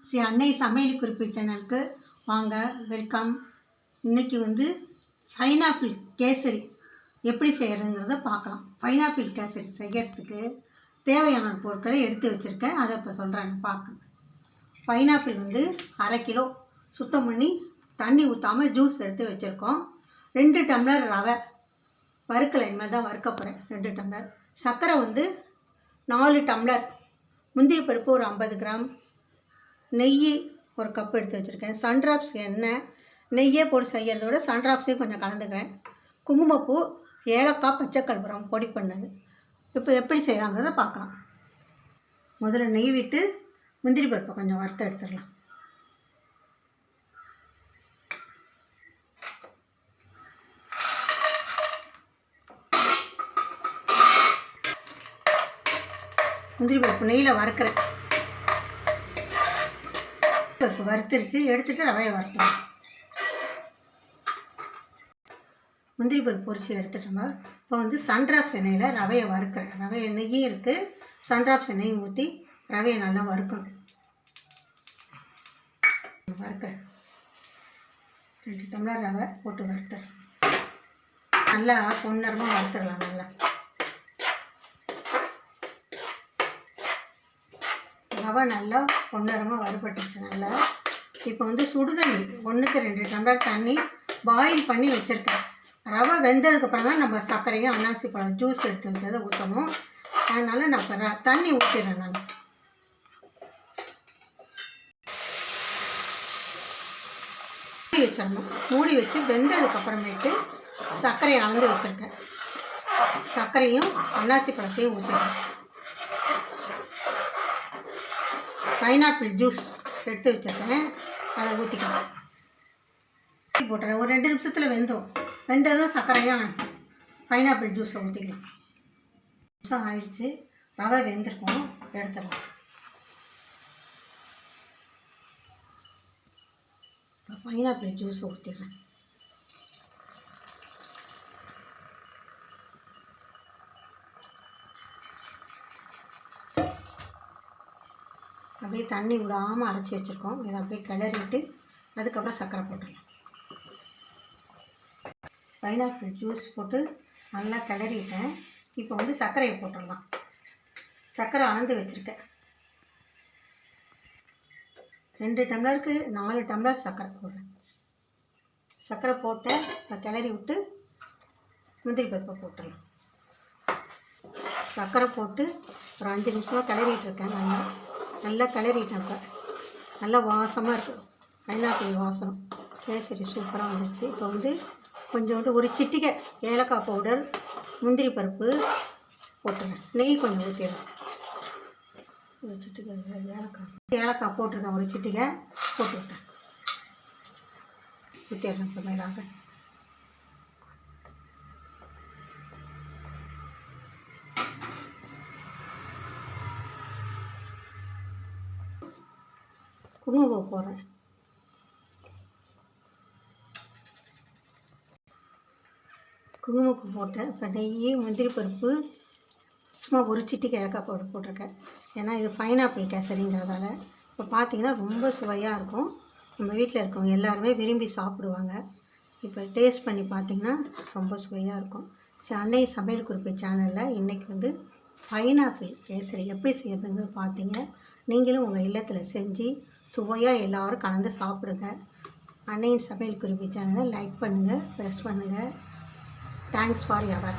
ஸ்ரீ அன்னை சமையல் குறிப்பு சேனலுக்கு வாங்க, வெல்கம். இன்றைக்கி பைனாப்பிள் கேசரி எப்படி செய்கிறதுங்கிறத பார்க்கலாம். பைனாப்பிள் கேசரி செய்கிறதுக்கு தேவையான பொருட்களை எடுத்து வச்சுருக்கேன். அதை இப்போ சொல்கிறேன், பார்க்குங்க. பைனாப்பிள் 1/2 கிலோ சுத்தம் பண்ணி தண்ணி ஊற்றாமல் ஜூஸ் எடுத்து வச்சுருக்கோம். 2 டம்ளர் ரவை, வறுக்கலை, இனிமேல் தான் வறுக்க போகிறேன். 2 டம்ளர் சர்க்கரை 4 டம்ளர், முந்திரி பருப்பு ஒரு 50 கிராம், நெய் ஒரு கப் எடுத்து வச்சுருக்கேன். சன்ட்ராப்ஸ் எண்ணெய், நெய்யே போட்டு செய்கிறத விட சன்ட்ராப்ஸையும் கொஞ்சம் கலந்துக்கிறேன். குங்குமப்பூ, ஏலக்காய், பச்சை கற்பூரம் பொடி பண்ணது. இப்போ எப்படி செய்யலாங்கிறத பார்க்கலாம். முதல்ல நெய் விட்டு முந்திரி பருப்பை கொஞ்சம் வறுத்து எடுத்துடலாம். முந்திரி பருப்பு நெய்யில் வறுக்கிறேன். பருப்பு வறுத்துருச்சு, எடுத்துகிட்டு ரவையை வறுத்தோம். முந்திரி பருப்பு பொரிச்சு எடுத்துட்டோம். இப்போ சன்ட்ராப்ஸ் எண்ணெயில் ரவையை வறுக்கிறேன். ரவை எண்ணெயும் இருக்குது, சன்ட்ராப்ஸ் எண்ணெயும் ஊற்றி ரவையை நல்லா வறுக்கணும். வறுக்கிறேன். 2 டம்ளர் ரவை போட்டு வறுத்துறேன். நல்லா பொன்னரமாக வறுத்துடலாம். நல்லா ரவை நல்லா பொன்னரமாக வறுபட்டுச்சு. நல்லா இப்போ சுடுதண்ணி 1க்கு 2 டம்ளர் தண்ணி பாயில் பண்ணி வச்சுருக்கேன். ரவை வெந்ததுக்கப்புறம் தான் நம்ம சர்க்கரையும் அன்னாசி பழம் ஜூஸ் எடுத்து வச்சதை ஊற்றணும். அதனால் நான் இப்போ தண்ணி ஊற்றிடுறேன். நான் மூடி வச்சிடணும். மூடி வச்சு வெந்ததுக்கப்புறமேட்டு சர்க்கரையை அளந்து வச்சுருக்கேன். சர்க்கரையும் அன்னாசி பழத்தையும் ஊற்றிடுறேன். பைனாப்பிள் ஜூஸ் எடுத்து வச்சுருக்கேன், அதை ஊற்றிக்கலாம். போட்டுறேன். ஒரு 2 நிமிஷத்தில் வெந்துடும். வெந்ததும் சர்க்கரையும் பைனாப்பிள் ஜூஸை ஊற்றிக்கலாம். நிமிஷம் ஆயிடுச்சு, ரவை வெந்திருக்கும், எடுத்துடலாம். இப்போ பைனாப்பிள் ஜூஸை ஊற்றிடுறேன். அப்படியே தண்ணி விடாமல் அரைச்சி வச்சுருக்கோம். இதை அப்படியே கிளறிட்டு அதுக்கப்புறம் சர்க்கரை போட்டுடலாம். பைனாப்பிள் ஜூஸ் போட்டு நல்லா கிளறிட்டேன். இப்போ சர்க்கரையை போட்டுடலாம். சர்க்கரை அளந்து வச்சுருக்கேன். 2 டம்ளருக்கு 4 டம்ளர் சர்க்கரை போடுறேன். சர்க்கரை போட்டு இப்போ கிளறி விட்டு முந்திரி பருப்பை போட்டுடலாம். சர்க்கரை போட்டு ஒரு 5 நிமிஷமாக கிளறிட்டு இருக்கேன். நல்லா கிளறிட்டேன். இப்போ நல்லா வாசமாக இருக்குது. பைனாப்பிள் வாசம் கேசரி சூப்பராக வந்துச்சு. இப்போ கொஞ்சோண்டு ஒரு சிட்டிகை ஏலக்காய் பவுடர், முந்திரி பருப்பு போட்டுருவேன். நெய் கொஞ்சம் ஊற்றிடுறேன். ஒரு சிட்டிகை ஏலக்காய் போட்டிருக்கேன். ஒரு சிட்டிகை போட்டுவிட்டேன். ஊற்றிடுறேன். இப்போ மேலாக குங்குமம் போடுறேன். குங்குமப்பூ போட்டேன். இப்போ நெய், முந்திரி பருப்பு, சும்மா ஒரு சிட்டிகை ஏலக்காய் பவுடர் போட்டிருக்கேன். ஏன்னா இது பைனாப்பிள் கேசரிங்கிறதால. இப்போ பார்த்தீங்கன்னா ரொம்ப சுவையாக இருக்கும். நம்ம வீட்டில் இருக்கவங்க எல்லாருமே விரும்பி சாப்பிடுவாங்க. இப்போ டேஸ்ட் பண்ணி பார்த்திங்கன்னா ரொம்ப சுவையாக இருக்கும். அன்னை சமையல் குறிப்பு சேனலில் இன்றைக்கி பைனாப்பிள் கேசரி எப்படி செய்யறதுங்க பார்த்தீங்க. நீங்களும் உங்கள் இல்லத்தில் செஞ்சு சுவையாக எல்லோரும் கலந்து சாப்பிடுங்க. அன்னையின் சமையல் குறிப்பு சேனலை லைக் பண்ணுங்கள், ப்ரெஸ் பண்ணுங்கள். Thanks for யவர்